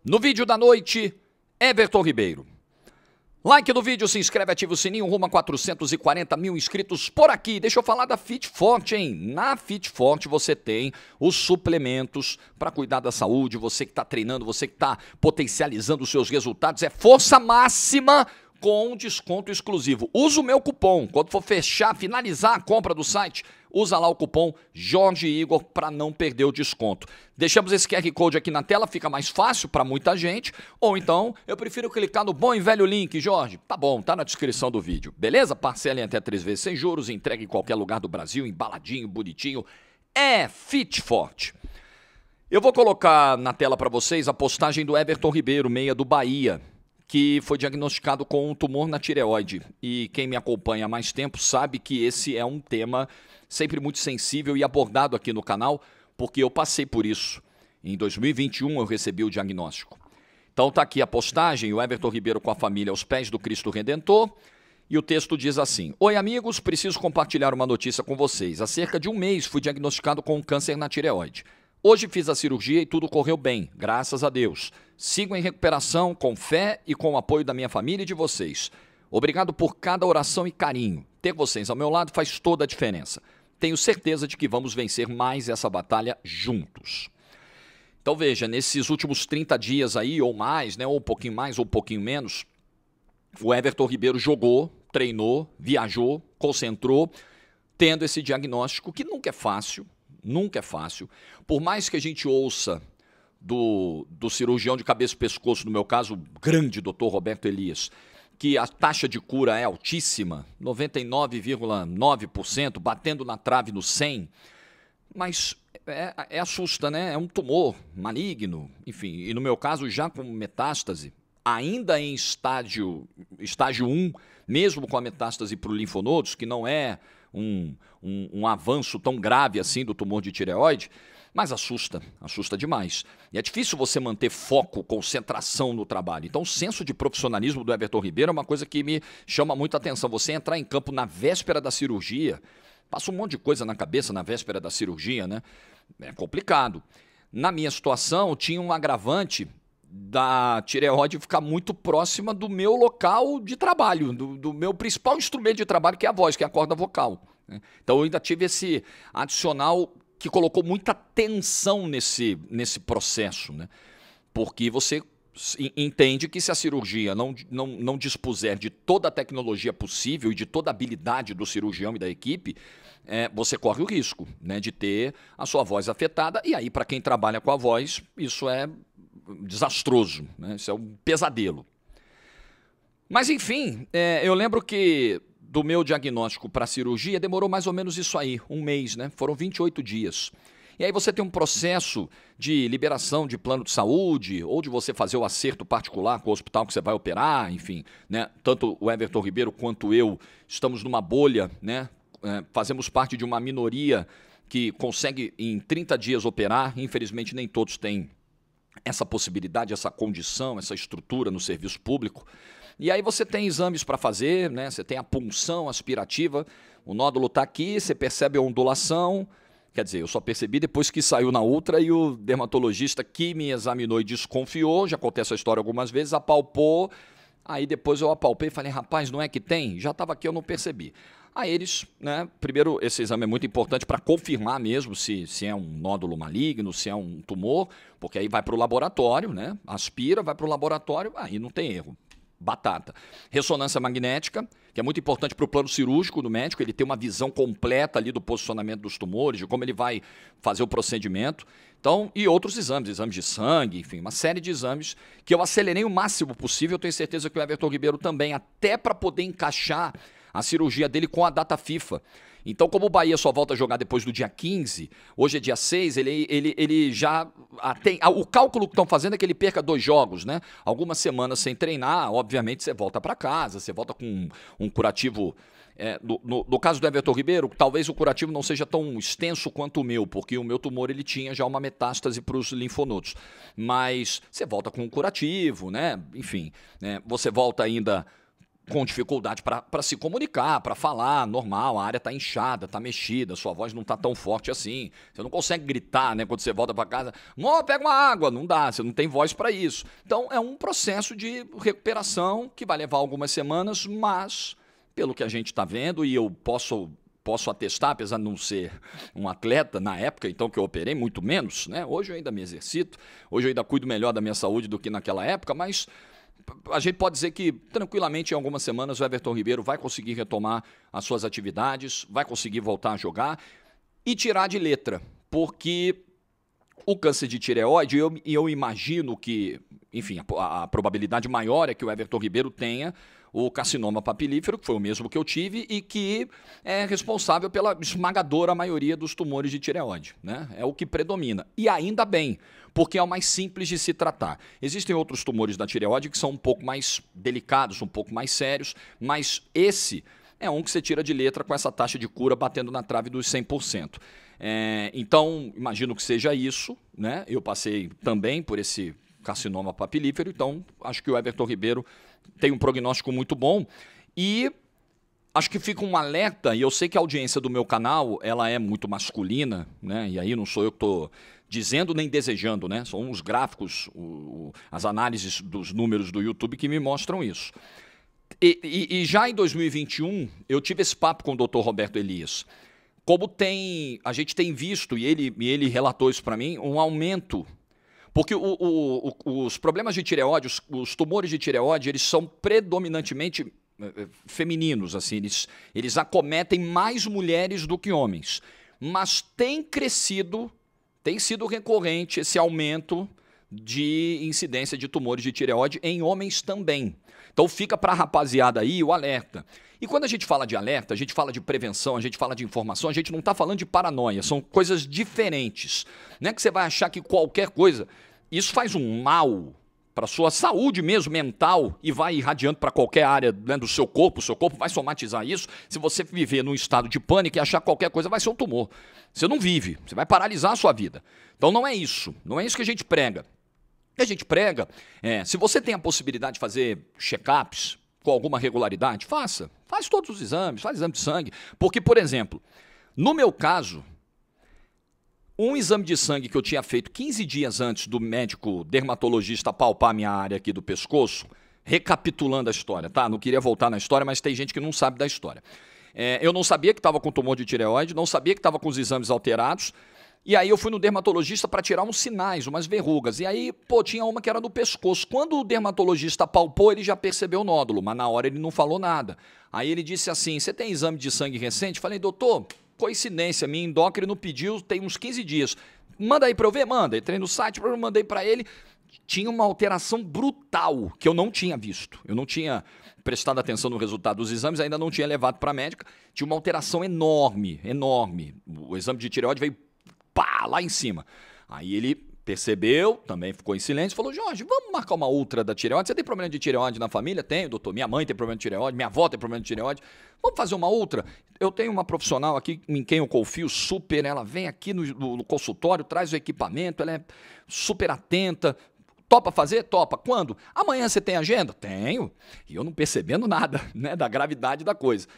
No vídeo da noite, Everton Ribeiro. Like no vídeo, se inscreve, ativa o sininho, rumo a 440 mil inscritos por aqui. Deixa eu falar da Fit Forte, hein? Na Fit Forte você tem os suplementos para cuidar da saúde, você que está treinando, você que está potencializando os seus resultados, é força máxima com desconto exclusivo. Usa o meu cupom, quando for fechar, finalizar a compra do site, usa lá o cupom Jorge Igor para não perder o desconto. Deixamos esse QR Code aqui na tela, fica mais fácil para muita gente, ou então eu prefiro clicar no bom e velho link, Jorge. Tá bom, tá na descrição do vídeo, beleza? Parcelem até 3 vezes sem juros, entregue em qualquer lugar do Brasil, embaladinho, bonitinho. É Fit Forte. Eu vou colocar na tela para vocês a postagem do Everton Ribeiro, meia do Bahia, que foi diagnosticado com um tumor na tireoide. E quem me acompanha há mais tempo sabe que esse é um tema sempre muito sensível e abordado aqui no canal, porque eu passei por isso. Em 2021 eu recebi o diagnóstico. Então tá aqui a postagem, o Everton Ribeiro com a família aos pés do Cristo Redentor, e o texto diz assim: Oi amigos, preciso compartilhar uma notícia com vocês. Há cerca de um mês fui diagnosticado com um câncer na tireoide. Hoje fiz a cirurgia e tudo correu bem, graças a Deus. Sigo em recuperação, com fé e com o apoio da minha família e de vocês. Obrigado por cada oração e carinho. Ter vocês ao meu lado faz toda a diferença. Tenho certeza de que vamos vencer mais essa batalha juntos. Então veja, nesses últimos 30 dias aí, ou mais, né, ou um pouquinho mais ou um pouquinho menos, o Everton Ribeiro jogou, treinou, viajou, concentrou, tendo esse diagnóstico que nunca é fácil. Nunca é fácil. Por mais que a gente ouça do cirurgião de cabeça e pescoço, no meu caso, o grande Dr. Roberto Elias, que a taxa de cura é altíssima, 99,9%, batendo na trave no 100%, mas assusta, né? É um tumor maligno, enfim, e no meu caso já com metástase, ainda em estágio 1, mesmo com a metástase para o linfonodos, que não é um avanço tão grave assim do tumor de tireoide, mas assusta demais. E é difícil você manter foco, concentração no trabalho. Então o senso de profissionalismo do Everton Ribeiro é uma coisa que me chama muita atenção. Você entrar em campo na véspera da cirurgia, passa um monte de coisa na cabeça na véspera da cirurgia, né? É complicado. Na minha situação, tinha um agravante da tireoide ficar muito próxima do meu local de trabalho, do meu principal instrumento de trabalho, que é a voz, que é a corda vocal, né? Então eu ainda tive esse adicional que colocou muita tensão nesse processo, né? Porque você entende que se a cirurgia não dispuser de toda a tecnologia possível e de toda a habilidade do cirurgião e da equipe, você corre o risco, né, de ter a sua voz afetada, e aí para quem trabalha com a voz, isso é desastroso, né? Isso é um pesadelo. Mas enfim, eu lembro que do meu diagnóstico para a cirurgia demorou mais ou menos isso aí, um mês, né? Foram 28 dias. E aí você tem um processo de liberação de plano de saúde, ou de você fazer o acerto particular com o hospital que você vai operar, enfim, né? Tanto o Everton Ribeiro quanto eu estamos numa bolha, né? Fazemos parte de uma minoria que consegue em 30 dias operar, infelizmente nem todos têm essa possibilidade, essa condição, essa estrutura no serviço público. E aí você tem exames para fazer, né? Você tem a punção aspirativa, o nódulo está aqui, você percebe a ondulação. Quer dizer, eu só percebi depois que saiu na ultra e o dermatologista que me examinou e desconfiou, já contei essa história algumas vezes, apalpou, aí depois eu apalpei e falei, rapaz, não é que tem? Já estava aqui, eu não percebi. Aí eles, né, primeiro esse exame é muito importante para confirmar mesmo se é um nódulo maligno, se é um tumor, porque aí vai para o laboratório, né, aspira, vai para o laboratório, aí não tem erro. Batata. Ressonância magnética, que é muito importante para o plano cirúrgico do médico, ele tem uma visão completa ali do posicionamento dos tumores, de como ele vai fazer o procedimento. Então, e outros exames de sangue, enfim, uma série de exames que eu acelerei o máximo possível. Eu tenho certeza que o Everton Ribeiro também, até para poder encaixar a cirurgia dele com a data FIFA. Então, como o Bahia só volta a jogar depois do dia 15, hoje é dia 6, ele já tem... O cálculo que estão fazendo é que ele perca 2 jogos, né? Algumas semanas sem treinar, obviamente você volta para casa, você volta com um curativo... No caso do Everton Ribeiro, talvez o curativo não seja tão extenso quanto o meu, porque o meu tumor ele tinha já uma metástase para os linfonodos. Mas você volta com um curativo, né? Enfim, né? Você volta ainda com dificuldade para se comunicar, para falar, normal, a área está inchada, está mexida, sua voz não está tão forte assim. Você não consegue gritar, né, quando você volta para casa, pega uma água, não dá, você não tem voz para isso. Então é um processo de recuperação que vai levar algumas semanas, mas pelo que a gente está vendo, e eu posso atestar, apesar de não ser um atleta na época, então que eu operei, muito menos, né? Hoje eu ainda me exercito, hoje eu ainda cuido melhor da minha saúde do que naquela época, mas a gente pode dizer que, tranquilamente, em algumas semanas, o Everton Ribeiro vai conseguir retomar as suas atividades, vai conseguir voltar a jogar e tirar de letra, porque o câncer de tireoide, eu imagino que, enfim, a probabilidade maior é que o Everton Ribeiro tenha o carcinoma papilífero, que foi o mesmo que eu tive e que é responsável pela esmagadora maioria dos tumores de tireoide, né? É o que predomina. E ainda bem, porque é o mais simples de se tratar. Existem outros tumores da tireoide que são um pouco mais delicados, um pouco mais sérios, mas esse é um que você tira de letra com essa taxa de cura batendo na trave dos 100%. Então, imagino que seja isso, né? Eu passei também por esse carcinoma papilífero, então acho que o Everton Ribeiro tem um prognóstico muito bom e acho que fica um alerta, e eu sei que a audiência do meu canal ela é muito masculina, né? E aí não sou eu que estou dizendo nem desejando, né? São os gráficos, as análises dos números do YouTube que me mostram isso. E já em 2021 eu tive esse papo com o Dr. Roberto Elias. Como a gente tem visto, e ele relatou isso para mim, um aumento. Porque os problemas de tireoide, os tumores de tireoide, eles são predominantemente femininos, assim, eles acometem mais mulheres do que homens. Mas tem sido recorrente esse aumento de incidência de tumores de tireoide em homens também. Então fica para a rapaziada aí o alerta. E quando a gente fala de alerta, a gente fala de prevenção, a gente fala de informação, a gente não está falando de paranoia, são coisas diferentes. Não é que você vai achar que qualquer coisa, isso faz um mal para a sua saúde mesmo, mental, e vai irradiando para qualquer área, né, do seu corpo, o seu corpo vai somatizar isso. Se você viver num estado de pânico e achar qualquer coisa, vai ser um tumor. Você não vive, você vai paralisar a sua vida. Então não é isso que a gente prega. O que a gente prega se você tem a possibilidade de fazer check-ups com alguma regularidade, faz todos os exames, faz exame de sangue. Porque, por exemplo, no meu caso, um exame de sangue que eu tinha feito 15 dias antes do médico dermatologista palpar a minha área aqui do pescoço, recapitulando a história, tá? Não queria voltar na história, mas tem gente que não sabe da história. Eu não sabia que estava com tumor de tireoide, não sabia que estava com os exames alterados, e aí eu fui no dermatologista para tirar uns sinais, umas verrugas. E aí, tinha uma que era no pescoço. Quando o dermatologista palpou, ele já percebeu o nódulo, mas na hora ele não falou nada. Aí ele disse assim, você tem exame de sangue recente? Falei, doutor, coincidência, minha endócrino pediu, tem uns 15 dias. Manda aí para eu ver? Manda. Entrei no site, mandei para ele. Tinha uma alteração brutal que eu não tinha visto. Eu não tinha prestado atenção no resultado dos exames, ainda não tinha levado para a médica. Tinha uma alteração enorme, enorme. O exame de tireoide veio lá em cima. Aí ele percebeu, também ficou em silêncio, falou, Jorge, vamos marcar uma ultra da tireoide? Você tem problema de tireoide na família? Tenho, doutor. Minha mãe tem problema de tireoide, minha avó tem problema de tireoide. Vamos fazer uma ultra? Eu tenho uma profissional aqui em quem eu confio super, ela vem aqui no consultório, traz o equipamento, ela é super atenta. Topa fazer? Topa. Quando? Amanhã você tem agenda? Tenho. E eu não percebendo nada, né, da gravidade da coisa.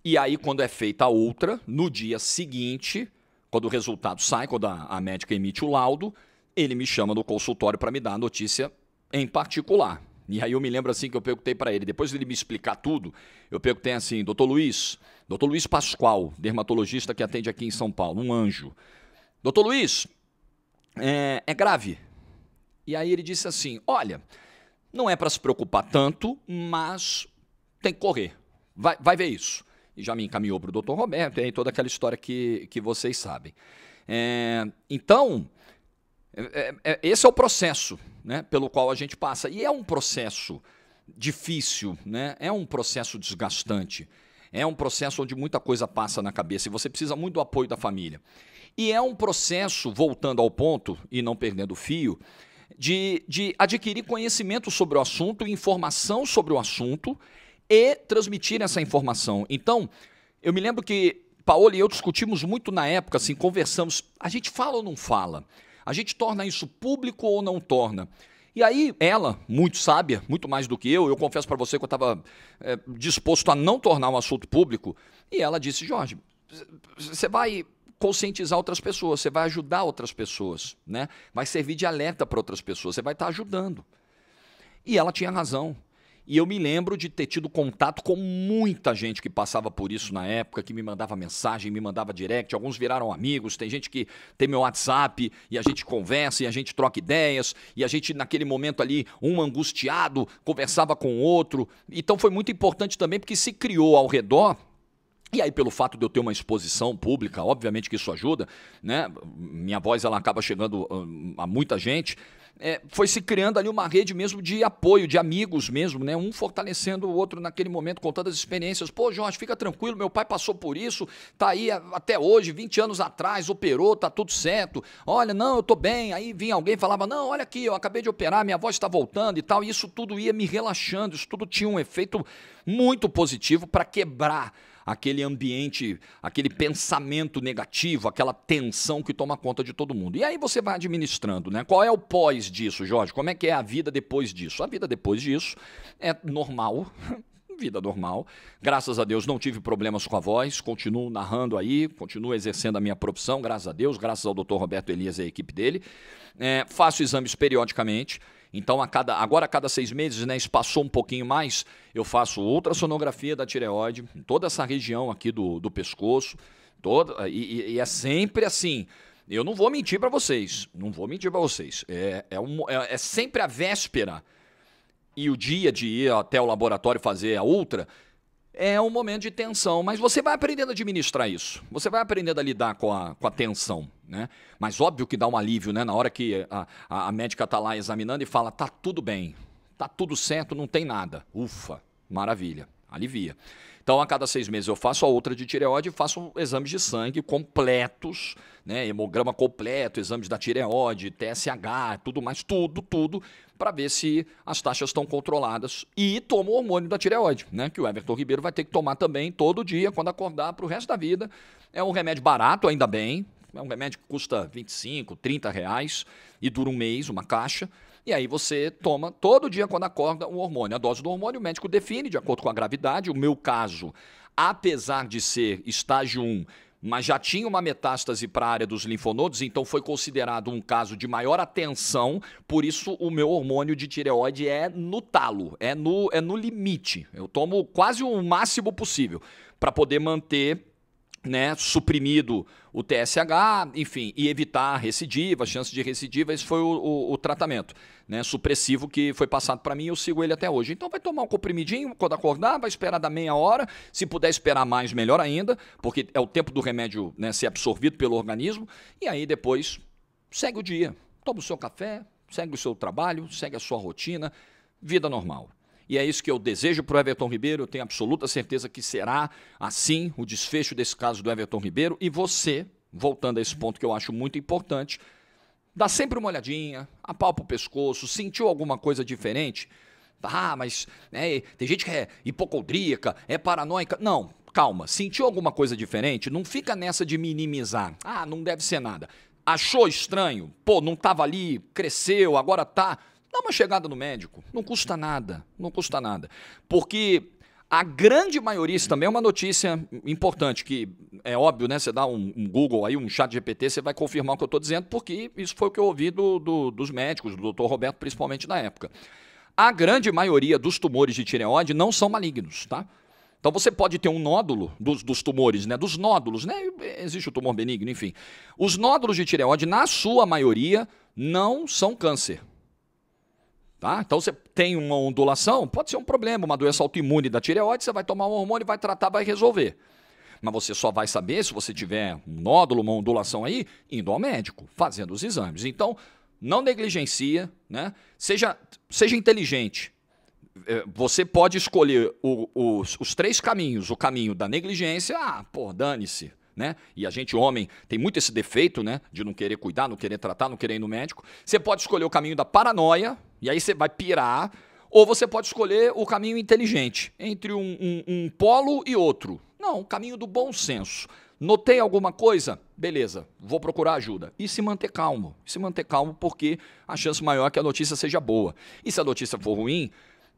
E aí, quando é feita a ultra, no dia seguinte, quando o resultado sai, quando a médica emite o laudo, ele me chama no consultório para me dar a notícia em particular. E aí eu me lembro assim que eu perguntei para ele, depois de ele me explicar tudo, eu perguntei assim, doutor Luiz Pascoal, dermatologista que atende aqui em São Paulo, um anjo. Doutor Luiz, é grave? E aí ele disse assim, olha, não é para se preocupar tanto, mas tem que correr, vai ver isso. E já me encaminhou para o doutor Roberto, e aí toda aquela história que vocês sabem. Então, esse é o processo, né, pelo qual a gente passa. E é um processo difícil, né? É um processo desgastante. É um processo onde muita coisa passa na cabeça e você precisa muito do apoio da família. E é um processo, voltando ao ponto e não perdendo o fio, de adquirir conhecimento sobre o assunto, informação sobre o assunto e transmitir essa informação. Então, eu me lembro que Paola e eu discutimos muito na época, assim, conversamos, a gente fala ou não fala? A gente torna isso público ou não torna? E aí ela, muito sábia, muito mais do que eu confesso para você que eu estava disposto a não tornar um assunto público, e ela disse, Jorge, você vai conscientizar outras pessoas, você vai ajudar outras pessoas, né? Vai servir de alerta para outras pessoas, você vai estar ajudando. E ela tinha razão. E eu me lembro de ter tido contato com muita gente que passava por isso na época, que me mandava mensagem, me mandava direct, alguns viraram amigos, tem gente que tem meu WhatsApp e a gente conversa e a gente troca ideias, e a gente naquele momento ali, um angustiado, conversava com o outro. Então foi muito importante também porque se criou ao redor. E aí, pelo fato de eu ter uma exposição pública, obviamente que isso ajuda, né? Minha voz ela acaba chegando a muita gente. Foi se criando ali uma rede mesmo de apoio, de amigos mesmo, né? Um fortalecendo o outro naquele momento, contando as experiências. Pô, Jorge, fica tranquilo, meu pai passou por isso, tá aí até hoje, 20 anos atrás, operou, tá tudo certo. Olha, não, eu tô bem. Aí vinha alguém e falava, não, olha aqui, eu acabei de operar, minha voz está voltando e tal. E isso tudo ia me relaxando, isso tudo tinha um efeito muito positivo para quebrar aquele ambiente, aquele pensamento negativo, aquela tensão que toma conta de todo mundo. E aí você vai administrando, né? Qual é o pós disso, Jorge? Como é que é a vida depois disso? A vida depois disso é normal, vida normal. Graças a Deus não tive problemas com a voz, continuo narrando aí, continuo exercendo a minha profissão, graças a Deus, graças ao Dr. Roberto Elias e a equipe dele. Faço exames periodicamente. Então, agora a cada 6 meses, né, espaçou um pouquinho mais, eu faço ultrassonografia da tireoide, em toda essa região aqui do pescoço, e é sempre assim. Eu não vou mentir para vocês, É sempre a véspera e o dia de ir até o laboratório fazer a ultra, é um momento de tensão, mas você vai aprendendo a administrar isso. Você vai aprendendo a lidar com a tensão, né? Mas óbvio que dá um alívio, né? Na hora que a médica está lá examinando e fala, tá tudo bem, tá tudo certo, não tem nada. Ufa, maravilha, alivia. Então, a cada 6 meses eu faço a outra de tireoide e faço exames de sangue completos, né? Hemograma completo, exames da tireoide, TSH, tudo mais, tudo, para ver se as taxas estão controladas. E tomo o hormônio da tireoide, né? Que o Everton Ribeiro vai ter que tomar também todo dia, quando acordar, para o resto da vida. É um remédio barato, ainda bem. É um remédio que custa 25, 30 reais e dura um mês, uma caixa. E aí você toma todo dia quando acorda um hormônio. A dose do hormônio o médico define de acordo com a gravidade. O meu caso, apesar de ser estágio 1, mas já tinha uma metástase para a área dos linfonodos, então foi considerado um caso de maior atenção, por isso o meu hormônio de tireoide é no talo, é no limite. Eu tomo quase o máximo possível para poder manter, né, suprimido o TSH, enfim, e evitar recidiva, chance de recidiva. Esse foi o tratamento, né, supressivo que foi passado para mim e eu sigo ele até hoje. Então vai tomar um comprimidinho quando acordar, vai esperar da meia hora, se puder esperar mais, melhor ainda, porque é o tempo do remédio, né, ser absorvido pelo organismo, e aí depois segue o dia, toma o seu café, segue o seu trabalho, segue a sua rotina, vida normal. E é isso que eu desejo para o Everton Ribeiro, eu tenho absoluta certeza que será assim o desfecho desse caso do Everton Ribeiro. E você, voltando a esse ponto que eu acho muito importante, dá sempre uma olhadinha, apalpa o pescoço, sentiu alguma coisa diferente? Ah, mas tem gente que é hipocondríaca, é paranoica. Não, calma, sentiu alguma coisa diferente? Não fica nessa de minimizar. Ah, não deve ser nada. Achou estranho? Pô, não estava ali, cresceu, agora tá... Dá uma chegada no médico, não custa nada, porque a grande maioria, isso também é uma notícia importante, que é óbvio, né? Você dá um Google aí, um chat GPT, você vai confirmar o que eu estou dizendo, porque isso foi o que eu ouvi dos médicos, do Dr. Roberto, principalmente na época. A grande maioria dos tumores de tireoide não são malignos, tá? Então você pode ter um nódulo dos tumores, né? Dos nódulos, né? Existe o tumor benigno, enfim. Os nódulos de tireoide, na sua maioria, não são câncer. Tá? Então você tem uma ondulação, pode ser um problema, uma doença autoimune da tireoide, você vai tomar um hormônio, vai tratar, vai resolver. Mas você só vai saber se você tiver um nódulo, uma ondulação aí, indo ao médico, fazendo os exames. Então, não negligencia, né? Seja inteligente. Você pode escolher os 3 caminhos. O caminho da negligência, dane-se. Né? E a gente, homem, tem muito esse defeito, né? De não querer cuidar, não querer tratar, não querer ir no médico. Você pode escolher o caminho da paranoia, e aí você vai pirar, ou você pode escolher o caminho inteligente, entre um polo e outro. Não, o caminho do bom senso. Notei alguma coisa? Beleza, vou procurar ajuda. E se manter calmo. Se manter calmo porque a chance maior é que a notícia seja boa. E se a notícia for ruim,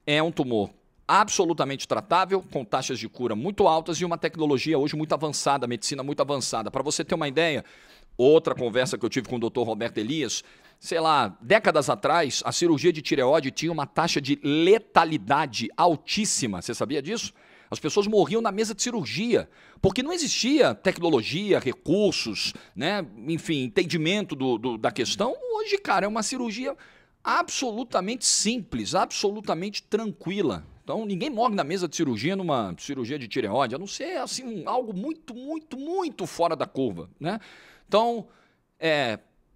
é um tumor absolutamente tratável, com taxas de cura muito altas e uma tecnologia hoje muito avançada, medicina muito avançada. Para você ter uma ideia, outra conversa que eu tive com o Dr. Roberto Elias, sei lá, décadas atrás, a cirurgia de tireoide tinha uma taxa de letalidade altíssima. Você sabia disso? As pessoas morriam na mesa de cirurgia, porque não existia tecnologia, recursos, né? Enfim, entendimento da questão. Hoje, cara, é uma cirurgia absolutamente simples, absolutamente tranquila. Então, ninguém morre na mesa de cirurgia numa cirurgia de tireoide, a não ser assim, algo muito, muito, muito fora da curva, né? Então,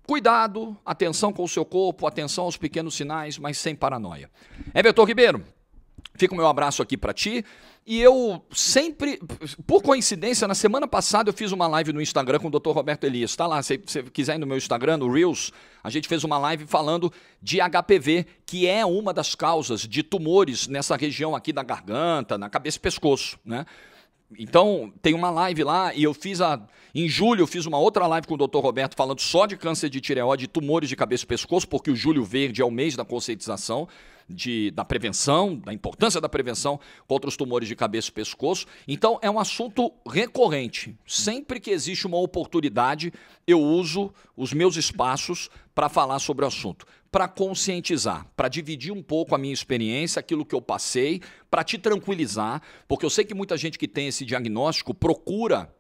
cuidado, atenção com o seu corpo, atenção aos pequenos sinais, mas sem paranoia. Everton Ribeiro, fica o meu abraço aqui para ti. E eu sempre, por coincidência, na semana passada eu fiz uma live no Instagram com o Dr. Roberto Elias. Tá lá, se você quiser ir no meu Instagram, no Reels, a gente fez uma live falando de HPV, que é uma das causas de tumores nessa região aqui da garganta, na cabeça e pescoço, né? Então, tem uma live lá e eu fiz em julho eu fiz uma outra live com o Dr. Roberto falando só de câncer de tireoide e tumores de cabeça e pescoço, porque o Julho Verde é o mês da conscientização, da prevenção, da importância da prevenção contra os tumores de cabeça e pescoço. Então, é um assunto recorrente. Sempre que existe uma oportunidade, eu uso os meus espaços para falar sobre o assunto, para conscientizar, para dividir um pouco a minha experiência, aquilo que eu passei, para te tranquilizar, porque eu sei que muita gente que tem esse diagnóstico procura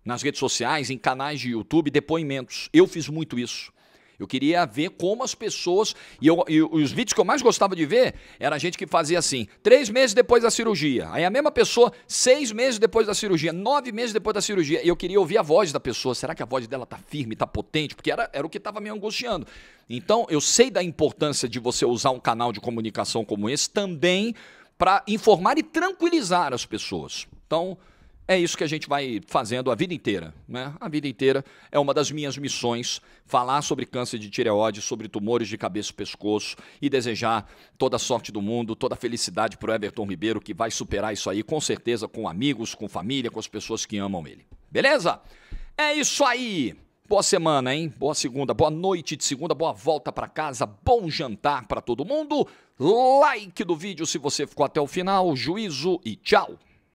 nas redes sociais, em canais de YouTube, depoimentos. Eu fiz muito isso. Eu queria ver como as pessoas... E os vídeos que eu mais gostava de ver era a gente que fazia assim, 3 meses depois da cirurgia. Aí a mesma pessoa, 6 meses depois da cirurgia, 9 meses depois da cirurgia. E eu queria ouvir a voz da pessoa. Será que a voz dela tá firme, tá potente? Porque era o que estava me angustiando. Então, eu sei da importância de você usar um canal de comunicação como esse também para informar e tranquilizar as pessoas. Então... é isso que a gente vai fazendo a vida inteira, né? A vida inteira é uma das minhas missões, falar sobre câncer de tireoide, sobre tumores de cabeça e pescoço e desejar toda a sorte do mundo, toda a felicidade para o Everton Ribeiro, que vai superar isso aí, com certeza, com amigos, com família, com as pessoas que amam ele. Beleza? É isso aí! Boa semana, hein? Boa segunda, boa noite de segunda, boa volta para casa, bom jantar para todo mundo. Like do vídeo se você ficou até o final, juízo e tchau!